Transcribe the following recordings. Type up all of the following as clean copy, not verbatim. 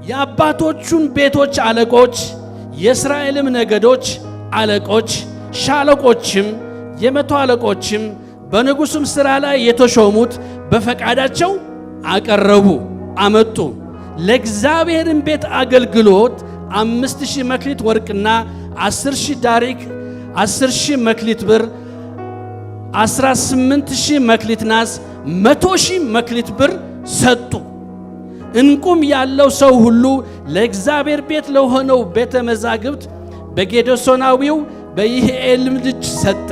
የአባቶቹን ቤቶች አለቆች የእስራኤልም ነገዶች አለቆች ሻለቆችም የመቶ አለቆችም በንጉሡም ሥራ ላይ የተሾሙት በፈቃዳቸው አመጡ። ለእግዚአብሔርም ቤት አገልግሎት 5000 መክሊት ወርቅና 10000 ዳሪክ 10000 መክሊት ብር 18000 መክሊት ናስ 100000 መክሊት ብር ሰጡ። እንቁም ያለው ሰው ሁሉ ለእግዚአብሔር ቤት ለሆነው ቤተ መዛግብት በጌዶሶናዊው በይህኤል ልጅ ሰጠ።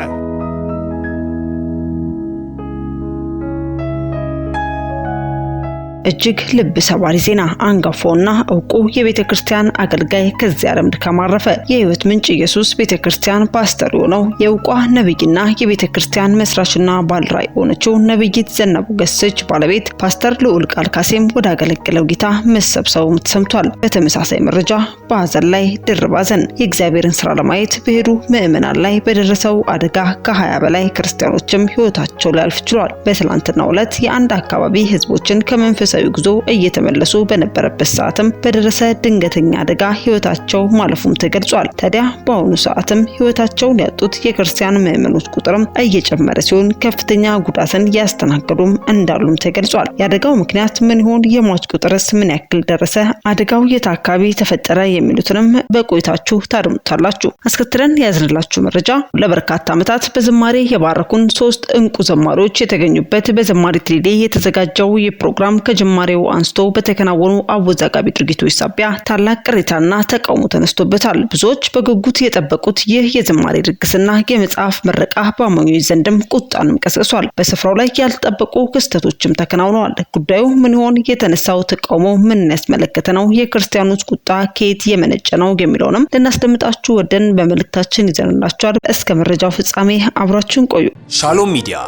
እጅግ ልብ ሰባሪ ዜና! አንጋፋውና ዕውቁ የቤተክርስቲያን አገልጋይ ከዚህ ዓለም ድካም አረፈ። የሕይወት ምንጭ ኢየሱስ ቤተክርስቲያን ፓስተር የሆነው የዕውቋ ነብይና የቤተክርስቲያን መስራችና ባለራዕይ የሆነችው ነብይት ዘነቡ ገሰች ባለቤት ፓስተር ልዑል ቃል ካሴም ወደ አገለገለው ጌታ መሰብሰቡ ተሰምቷል። በተመሳሳይ መረጃ በሐዘን ላይ ድርብ ሐዘን የእግዚአብሔርን ሥራ ለማየት በሄዱ ምዕመናን ላይ በደረሰው አደጋ ከ20 በላይ ክርስቲያኖችም ሕይወታቸው ሊያልፍ ችሏል። በትላንትናው ዕለት የአንድ አካባቢ ህዝቦችን ከመንፈሳዊ ጉዞ እየተመለሱ በነበረበት ሰዓትም በደረሰ ድንገተኛ አደጋ ሕይወታቸው ማለፉም ተገልጿል። ታዲያ በአሁኑ ሰዓትም ሕይወታቸውን ያጡት የክርስቲያን ምዕመኖች ቁጥርም እየጨመረ ሲሆን ከፍተኛ ጉዳትን ያስተናገዱም እንዳሉም ተገልጿል። የአደጋው ምክንያት ምን ይሆን? የሟች ቁጥርስ ምን ያክል ደረሰ? አደጋው የት አካባቢ ተፈጠረ? የሚሉትንም በቆይታችሁ ታድምጣላችሁ። አስከትለን ያዝንላችሁ መረጃ ለበርካታ ዓመታት በዝማሬ የባረኩን 3 እንቁ ዘማሪዎች የተገኙበት በዘማሪ ትሪዴ የተዘጋጀው የፕሮግራም ከጅማሬው አንስቶ በተከናወኑ አወዛጋቢ ድርጊቶች ሳቢያ ታላቅ ቅሬታና ተቃውሞ ተነስቶበታል። ብዙዎች በጉጉት የጠበቁት ይህ የዝማሬ ድግስና የመጽሐፍ ምረቃ በአማኞች ዘንድም ቁጣንም ቀስቅሷል። በስፍራው ላይ ያልተጠበቁ ክስተቶችም ተከናውነዋል። ጉዳዩ ምን ይሆን? የተነሳው ተቃውሞ ምን ያስመለከተ ነው? የክርስቲያኖች ቁጣ ከየት የመነጨ ነው? የሚለውንም ልናስደምጣችሁ ወደን በመልእክታችን ይዘንላችኋል። እስከ መረጃው ፍጻሜ አብራችሁን ቆዩ። ሻሎም ሚዲያ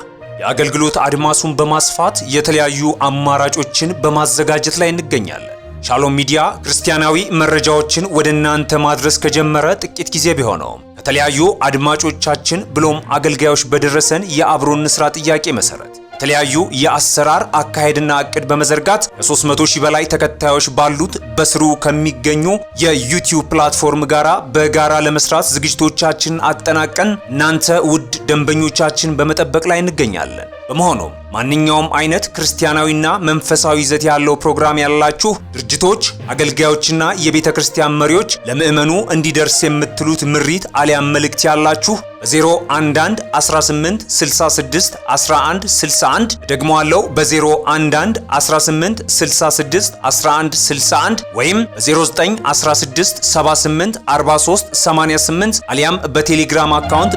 የአገልግሎት አድማሱን በማስፋት የተለያዩ አማራጮችን በማዘጋጀት ላይ እንገኛለን። ሻሎም ሚዲያ ክርስቲያናዊ መረጃዎችን ወደ እናንተ ማድረስ ከጀመረ ጥቂት ጊዜ ቢሆነውም ከተለያዩ አድማጮቻችን ብሎም አገልጋዮች በደረሰን የአብሮን ስራ ጥያቄ መሰረት የተለያዩ የአሰራር አካሄድና እቅድ በመዘርጋት ከ300,000 በላይ ተከታዮች ባሉት በስሩ ከሚገኙ የዩቲዩብ ፕላትፎርም ጋራ በጋራ ለመስራት ዝግጅቶቻችንን አጠናቀን እናንተ ውድ ደንበኞቻችን በመጠበቅ ላይ እንገኛለን። በመሆኑም ማንኛውም አይነት ክርስቲያናዊና መንፈሳዊ ይዘት ያለው ፕሮግራም ያላችሁ ድርጅቶች፣ አገልጋዮችና የቤተ ክርስቲያን መሪዎች ለምእመኑ እንዲደርስ የምትሉት ምሪት አሊያም መልእክት ያላችሁ በ011 18 66 11 61 ደግሞ አለው በ011 18 66 11 61 ወይም በ0916 78 43 88 አሊያም በቴሌግራም አካውንት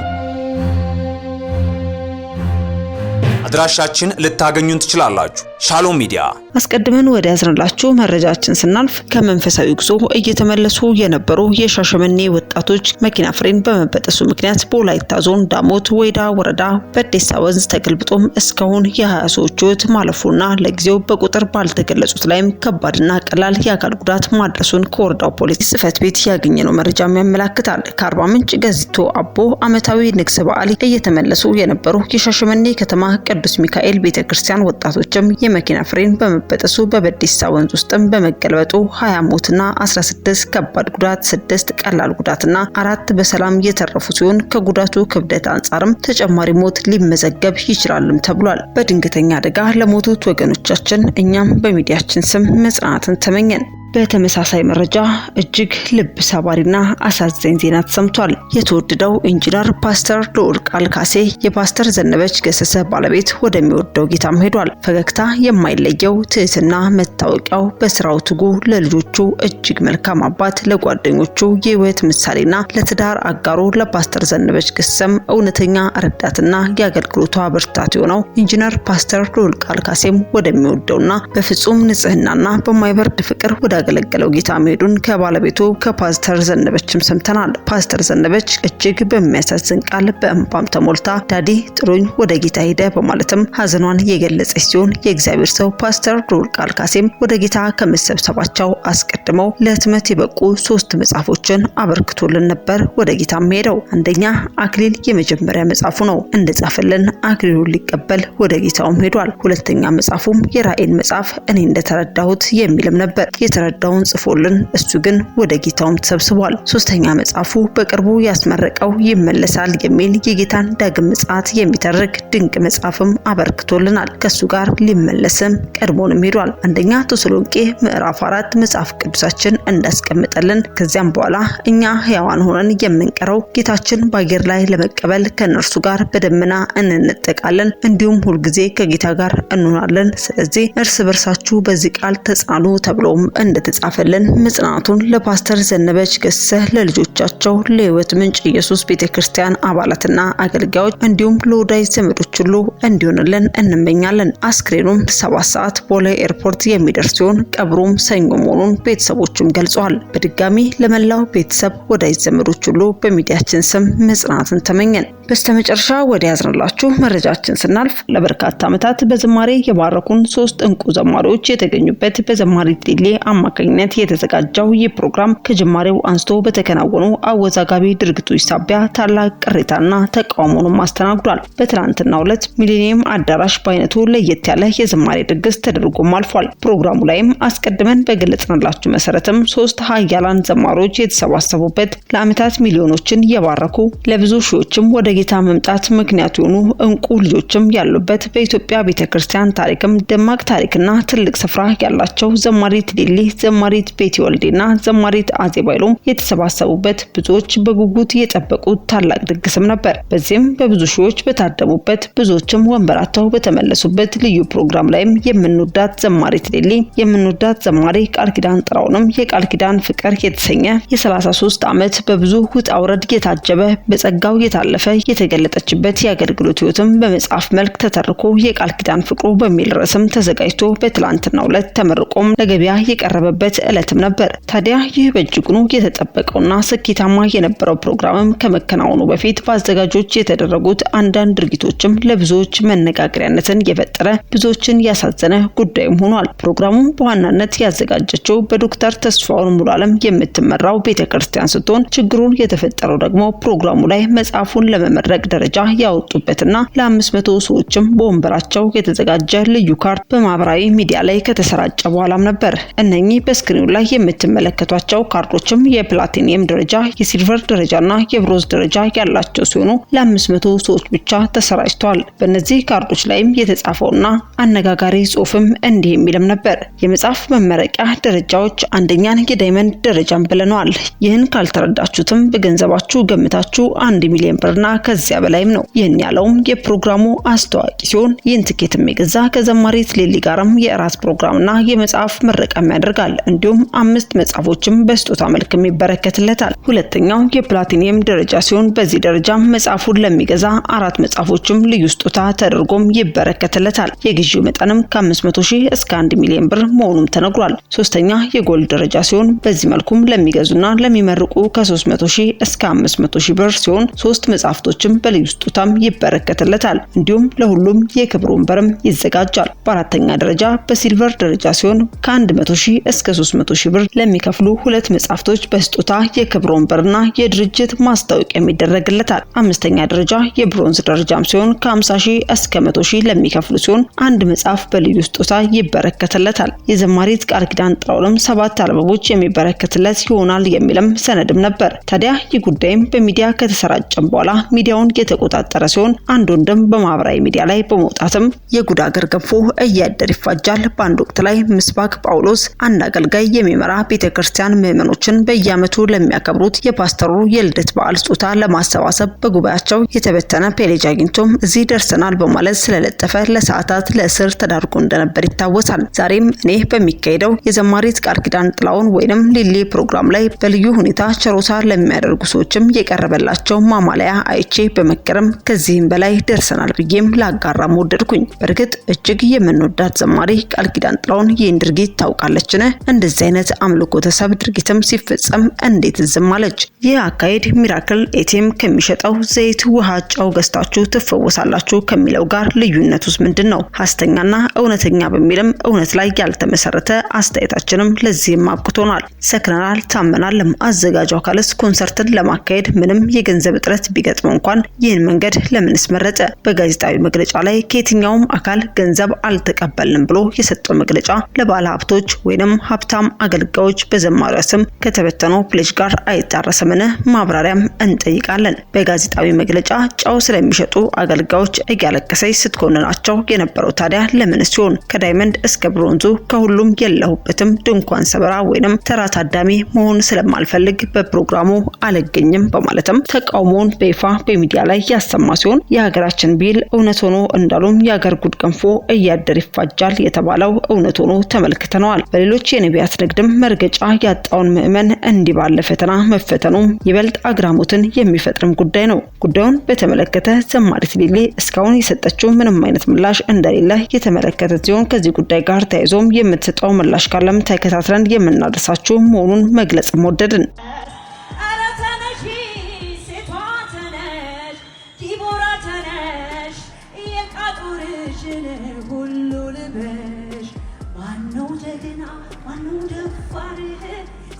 አድራሻችን ልታገኙን ትችላላችሁ። ሻሎም ሚዲያ። አስቀድመን ወደ ያዝንላችሁ መረጃችን ስናልፍ ከመንፈሳዊ ጉዞ እየተመለሱ የነበሩ የሻሸመኔ ወጣቶች መኪና ፍሬን በመበጠሱ ምክንያት በወላይታ ዞን ዳሞት ወይዳ ወረዳ በዴሳ ወንዝ ተገልብጦም እስካሁን የ20 ሰዎች ሕይወት ማለፉና ለጊዜው በቁጥር ባልተገለጹት ላይም ከባድና ቀላል የአካል ጉዳት ማድረሱን ከወረዳው ፖሊስ ጽሕፈት ቤት ያገኘነው መረጃም ያመለክታል። ከአርባ ምንጭ ገዚቶ አቦ ዓመታዊ ንግስ በዓል እየተመለሱ የነበሩ የሻሸመኔ ከተማ ቅዱስ ሚካኤል ቤተክርስቲያን ወጣቶችም የመኪና ፍሬን በመበጠሱ በበዴሳ ወንዝ ውስጥም በመገልበጡ 20 ሞትና 16 ከባድ ጉዳት 6 ቀላል ጉዳትና 4 በሰላም የተረፉ ሲሆን ከጉዳቱ ክብደት አንጻርም ተጨማሪ ሞት ሊመዘገብ ይችላልም ተብሏል። በድንገተኛ አደጋ ለሞቱት ወገኖቻችን እኛም በሚዲያችን ስም መጽናናትን ተመኘን። በተመሳሳይ መረጃ እጅግ ልብ ሰባሪና አሳዛኝ ዜና ተሰምቷል። የተወደደው ኢንጂነር ፓስተር ልዑል ቃል ካሴ የፓስተር ዘነበች ገሰሰ ባለቤት ወደሚወደው ጌታም ሄዷል። ፈገግታ የማይለየው ትህትና መታወቂያው በስራው ትጉ ለልጆቹ እጅግ መልካም አባት፣ ለጓደኞቹ የህይወት ምሳሌና ለትዳር አጋሩ ለፓስተር ዘነበች ገሰሰም እውነተኛ ረዳትና የአገልግሎቷ ብርታት የሆነው ኢንጂነር ፓስተር ልዑል ቃል ካሴም ወደሚወደውና በፍጹም ንጽህናና በማይበርድ ፍቅር ወደ ያገለገለው ጌታ መሄዱን ከባለቤቱ ከፓስተር ዘነበችም ሰምተናል። ፓስተር ዘነበች እጅግ በሚያሳዝን ቃል በእንባም ተሞልታ ዳዲ ጥሩኝ ወደ ጌታ ሄደ በማለትም ሀዘኗን የገለጸች ሲሆን የእግዚአብሔር ሰው ፓስተር ልዑል ቃል ካሴም ወደ ጌታ ከመሰብሰባቸው አስቀድመው ለህትመት የበቁ 3 መጽሐፎችን አበርክቶልን ነበር ወደ ጌታም ሄደው። አንደኛ አክሊል የመጀመሪያ መጽሐፉ ነው። እንደጻፈልን አክሊሉን ሊቀበል ወደ ጌታውም ሄዷል። ሁለተኛ መጽሐፉም የራእይን መጽሐፍ እኔ እንደተረዳሁት የሚልም ነበር። የተረዳውን ጽፎልን እሱ ግን ወደ ጌታውም ተሰብስቧል። ሶስተኛ መጽሐፉ በቅርቡ ያስመረቀው ይመለሳል የሚል የጌታን ዳግም ምጽአት የሚተርክ ድንቅ መጽሐፍም አበርክቶልናል። ከሱ ጋር ሊመለስም ቀድሞንም ሄዷል። አንደኛ ተሰሎንቄ ምዕራፍ 4 መጽሐፍ ቅዱሳችን እንዳስቀምጠልን ከዚያም በኋላ እኛ ሕያዋን ሆነን የምንቀረው ጌታችን በአየር ላይ ለመቀበል ከነርሱ ጋር በደመና እንነጠቃለን፣ እንዲሁም ሁልጊዜ ከጌታ ጋር እንሆናለን። ስለዚህ እርስ በርሳችሁ በዚህ ቃል ተጽናኑ ተብሎም እንደተጻፈልን መጽናናቱን ለፓስተር ዘነበች ገሰሰ፣ ለልጆቻቸው፣ ለሕይወት ምንጭ ኢየሱስ ቤተክርስቲያን አባላትና አገልጋዮች እንዲሁም ለወዳጅ ዘመዶች ሁሉ እንዲሆንልን እንመኛለን። አስክሬኑም 7 ሰዓት ቦሌ ኤርፖርት የሚደርስ ሲሆን ቀብሩም ሰኞ መሆኑን ቤተሰቦቹም ገልጸዋል። በድጋሚ ለመላው ቤተሰብ ወዳጅ ዘመዶች ሁሉ በሚዲያችን ስም መጽናናትን ተመኘን። በስተመጨረሻ ወደ ያዝንላችሁ መረጃችን ስናልፍ ለበርካታ ዓመታት በዝማሬ የባረኩን 3 እንቁ ዘማሪዎች የተገኙበት በዘማሪት ሊሊ አማካኝነት የተዘጋጀው ይህ ፕሮግራም ከጅማሬው አንስቶ በተከናወኑ አወዛጋቢ ድርጊቶች ሳቢያ ታላቅ ቅሬታና ተቃውሞንም አስተናግዷል። በትናንትናው ዕለት ሚሊኒየም አዳራሽ በአይነቱ ለየት ያለ የዝማሬ ድግስ ተደርጎም አልፏል። ፕሮግራሙ ላይም አስቀድመን በገለጽንላችሁ መሰረትም 3 ኃያላን ዘማሪዎች የተሰባሰቡበት ለዓመታት ሚሊዮኖችን የባረኩ ለብዙ ሺዎችም ወደ ጌታ መምጣት ምክንያት የሆኑ እንቁ ልጆችም ያሉበት በኢትዮጵያ ቤተክርስቲያን ታሪክም ደማቅ ታሪክና ትልቅ ስፍራ ያላቸው ዘማሪት ሊሊ፣ ዘማሪት ቤቲ ወልዴና ዘማሪት አዜብ ኃይሎም የተሰባሰቡበት ብዙዎች በጉጉት የጠበቁት ታላቅ ድግስም ነበር። በዚህም በብዙ ሺዎች በታደሙበት ብዙዎችም ወንበራቸው በተመለሱበት ልዩ ፕሮግራም ላይም የምንወዳት ዘማሪት ሊሊ፣ የምንወዳት ዘማሪ ቃል ኪዳን ጥራውንም የቃል ኪዳን ፍቅር የተሰኘ የ33 ዓመት በብዙ ውጣ ውረድ የታጀበ በጸጋው የታለፈ የተገለጠችበት የአገልግሎት ህይወትም በመጽሐፍ መልክ ተተርኮ የቃል ኪዳን ፍቅሩ በሚል ርዕስም ተዘጋጅቶ በትላንትናው ዕለት ተመርቆም ለገበያ የቀረበበት ዕለትም ነበር። ታዲያ ይህ በእጅጉኑ የተጠበቀውና ስኬታማ የነበረው ፕሮግራምም ከመከናወኑ በፊት በአዘጋጆች የተደረጉት አንዳንድ ድርጊቶችም ለብዙዎች መነጋገሪያነትን የፈጠረ ብዙዎችን ያሳዘነ ጉዳይም ሆኗል። ፕሮግራሙም በዋናነት ያዘጋጀችው በዶክተር ተስፋውን ሙሉዓለም የምትመራው ቤተክርስቲያን ስትሆን ችግሩን የተፈጠረው ደግሞ ፕሮግራሙ ላይ መጽሐፉን ለመመረቅ ደረጃ ያወጡበትና ለ500 ሰዎችም በወንበራቸው የተዘጋጀ ልዩ ካርድ በማህበራዊ ሚዲያ ላይ ከተሰራጨ በኋላም ነበር። እነኚህ በስክሪኑ ላይ የምትመለከቷቸው ካርዶችም የፕላቲኒየም ደረጃ፣ የሲልቨር ደረጃና የብሮንዝ ደረጃ ያላቸው ሲሆኑ ለ500 ሰዎች ብቻ ተሰራጭተዋል። በእነዚህ ካርዶች ላይም የተጻፈውና አነጋጋሪ ጽሑፍም እንዲህ የሚልም ነበር። የመጽሐፍ መመረቂያ ደረጃዎች አንደኛን የዳይመንድ ደረጃን ብለናል። ይህን ካልተረዳችሁትም በገንዘባችሁ ገምታችሁ 1 ሚሊዮን ብርና ከዚያ በላይም ነው። ይህን ያለውም የፕሮግራሙ አስተዋቂ ሲሆን ይህን ትኬትም የገዛ ከዘማሪት ሊሊ ጋርም የእራት ፕሮግራምና የመጽሐፍ ምረቃም ያደርጋል። እንዲሁም 5 መጽሐፎችም በስጦታ መልክም ይበረከትለታል። ሁለተኛው የፕላቲኒየም ደረጃ ሲሆን በዚህ ደረጃም መጽሐፉን ለሚገዛ 4 መጽሐፎችም ልዩ ስጦታ ተደርጎም ይበረከትለታል። የግዢው መጠንም ከ500,000 እስከ 1 ሚሊዮን ብር መሆኑም ተነግሯል። ሶስተኛ የጎልድ ደረጃ ሲሆን በዚህ መልኩም ለሚገዙና ለሚመርቁ ከ300,000 እስከ 500,000 ብር ሲሆን 3 መጽሐፍቶችም በልዩ ስጦታም ይበረከትለታል። እንዲሁም ለሁሉም የክብር ወንበርም ይዘጋጃል። በአራተኛ ደረጃ በሲልቨር ደረጃ ሲሆን ከ100,000 እስከ 300,000 ብር ለሚከፍሉ 2 መጽሐፍቶች በስጦታ የክብር ወንበርና የድርጅት ማስታወቂያ ይደረግለታል። አምስተኛ ደረጃ የብሮንዝ ደረጃም ሲሆን ከ50,000 እስከ 100,000 ለሚከፍሉ ሲሆን 1 መጽሐፍ በልዩ ስጦታ ይበረከትለታል። የዘማሪት ቃል ኪዳን ጥራውንም 7 አልበሞች የሚበረከትለት ይሆናል የሚልም ሰነድም ነበር። ታዲያ ይህ ጉዳይም በሚዲያ ከተሰራጨም በኋላ ሚዲያውን የተቆጣጠረ ሲሆን አንድ ወንድም በማህበራዊ ሚዲያ ላይ በመውጣትም የጉድ አገር ገንፎ እያደር ይፋጃል። በአንድ ወቅት ላይ ምስባክ ጳውሎስ አንድ አገልጋይ የሚመራ ቤተክርስቲያን ምዕመኖችን በየዓመቱ ለሚያከብሩት የፓስተሩ የልደት በዓል ስጦታ ለማሰባሰብ በጉባኤያቸው የተበተነ ፔጅ አግኝቶም እዚህ ደርሰናል በማለት ስለለጠፈ ለሰዓታት ለእስር ተዳርጎ እንደነበር ይታወሳል። ዛሬም እኔ በሚካሄደው የዘማሪት ቃል ኪዳን ጥላውን ወይንም ሊሊ ፕሮግራም ላይ በልዩ ሁኔታ ቸሮታ ለሚያደርጉ ሰዎችም የቀረበላቸው ማማለያ አይቼ በመከረም ከዚህም በላይ ደርሰናል ብዬም ላጋራም ወደድኩኝ። በእርግጥ እጅግ የምንወዳት ዘማሪ ቃል ኪዳን ጥላውን ይህን ድርጊት ታውቃለችን? እንደዚህ አይነት አምልኮተ ሰብ ድርጊትም ሲፈጸም እንዴት ዝም አለች? ይህ አካሄድ ሚራክል ኤቲኤም ከሚሸጠው ዘይት፣ ውሃ፣ ጨው ገዝታችሁ ትፈወሳላችሁ ከሚለው ጋር ልዩነቱስ ምንድነው? ሐሰተኛና እውነተኛ በሚልም እውነት ላይ ያልተመሰረተ አስተያየታችንም ለዚህም አብቅቶናል። ሰክረናል፣ ታመናልም። አዘጋጁ አካልስ ኮንሰርትን ለማካሄድ ምንም የገንዘብ እጥረት ቢገጥመው እንኳን ይህን መንገድ ለምንስ መረጠ? በጋዜጣዊ መግለጫ ላይ ከየትኛውም አካል ገንዘብ አልተቀበልንም ብሎ የሰጠው መግለጫ ለባለ ሀብቶች ወይንም ሀብታም አገልጋዮች በዘማሪያ ስም ከተበተነው ፕሌጅ ጋር አይጣረስምን? ማብራሪያም እንጠይቃለን። በጋዜጣዊ መግለጫ ጨው ስለሚሸጡ አገልጋዮች እያለቀሰች ስትኮንናቸው የነበረው ታዲያ ለምን ሲሆን? ከዳይመንድ እስከ ብሮንዙ ከሁሉም የለሁበትም፣ ድንኳን ሰበራ ወይንም ተራ ታዳሚ መሆን ስለማልፈልግ በፕሮግራሙ አልገኝም በማለትም ተቃውሞውን በይፋ በሚዲያ ላይ ያሰማ ሲሆን የሀገራችን ቢል እውነት ሆኖ እንዳሉም የሀገር ጉድ ገንፎ እያደር ይፋጃል የተባለው እውነት ሆኖ ተመልክተነዋል። በሌሎች የነቢያት ንግድም መርገጫ ያጣውን ምዕመን እንዲህ ባለ ፈተና መፈተኑ ይበልጥ አግራሞትን የሚፈጥርም ጉዳይ ነው። ጉዳዩን በተመለከተ ዘማሪት ሊሊ እስካሁን የሰጠችው ምንም አይነት ምላሽ እንደሌለ የተመለከተ ሲሆን ከዚህ ጉዳይ ጋር ተያይዞም የምትሰጠው ምላሽ ካለም ተከታትለን የምናደርሳችሁ መሆኑን መግለጽም ወደድን።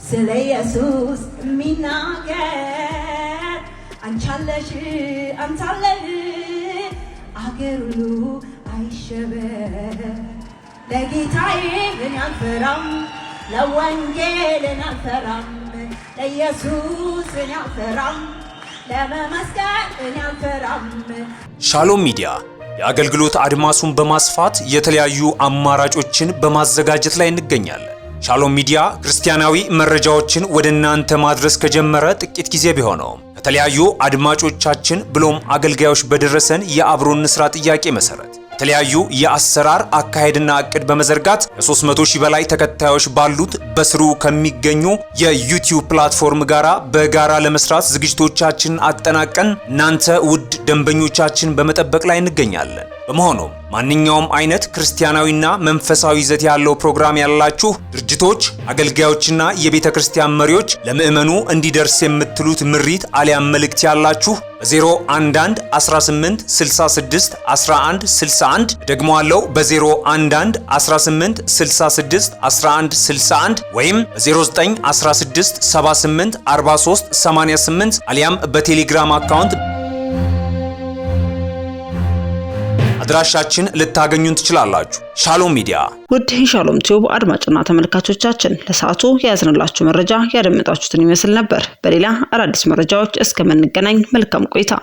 ስለ ኢየሱስ ሚናገር አንቻለሽ አንታለህ አገር ሁሉ አይሸበር። ለጌታዬ እኔ አልፈራም፣ ለወንጌል እኔ አልፈራም፣ ለኢየሱስ እኔ አልፈራም፣ ለመመስከር እኔ አልፈራም። ሻሎም ሚዲያ የአገልግሎት አድማሱን በማስፋት የተለያዩ አማራጮችን በማዘጋጀት ላይ እንገኛለን። ሻሎም ሚዲያ ክርስቲያናዊ መረጃዎችን ወደ እናንተ ማድረስ ከጀመረ ጥቂት ጊዜ ቢሆነውም ከተለያዩ አድማጮቻችን ብሎም አገልጋዮች በደረሰን የአብሮን ስራ ጥያቄ መሰረት የተለያዩ የአሰራር አካሄድና እቅድ በመዘርጋት ከ300,000 በላይ ተከታዮች ባሉት በስሩ ከሚገኙ የዩቲዩብ ፕላትፎርም ጋራ በጋራ ለመስራት ዝግጅቶቻችንን አጠናቀን እናንተ ውድ ደንበኞቻችን በመጠበቅ ላይ እንገኛለን። በመሆኑም ማንኛውም አይነት ክርስቲያናዊና መንፈሳዊ ይዘት ያለው ፕሮግራም ያላችሁ ድርጅቶች፣ አገልጋዮችና የቤተ ክርስቲያን መሪዎች ለምእመኑ እንዲደርስ የምትሉት ምሪት አሊያም መልእክት ያላችሁ በ011 18 66 11 61 ደግሞ አለው በ011 18 66 11 61 ወይም በ09 16 78 43 88 አሊያም በቴሌግራም አካውንት አድራሻችን ልታገኙን ትችላላችሁ። ሻሎም ሚዲያ። ውድ ሻሎም ቲዩብ አድማጭና ተመልካቾቻችን ለሰዓቱ ያዝንላችሁ መረጃ ያደመጣችሁትን ይመስል ነበር። በሌላ አዳዲስ መረጃዎች እስከምንገናኝ መልካም ቆይታ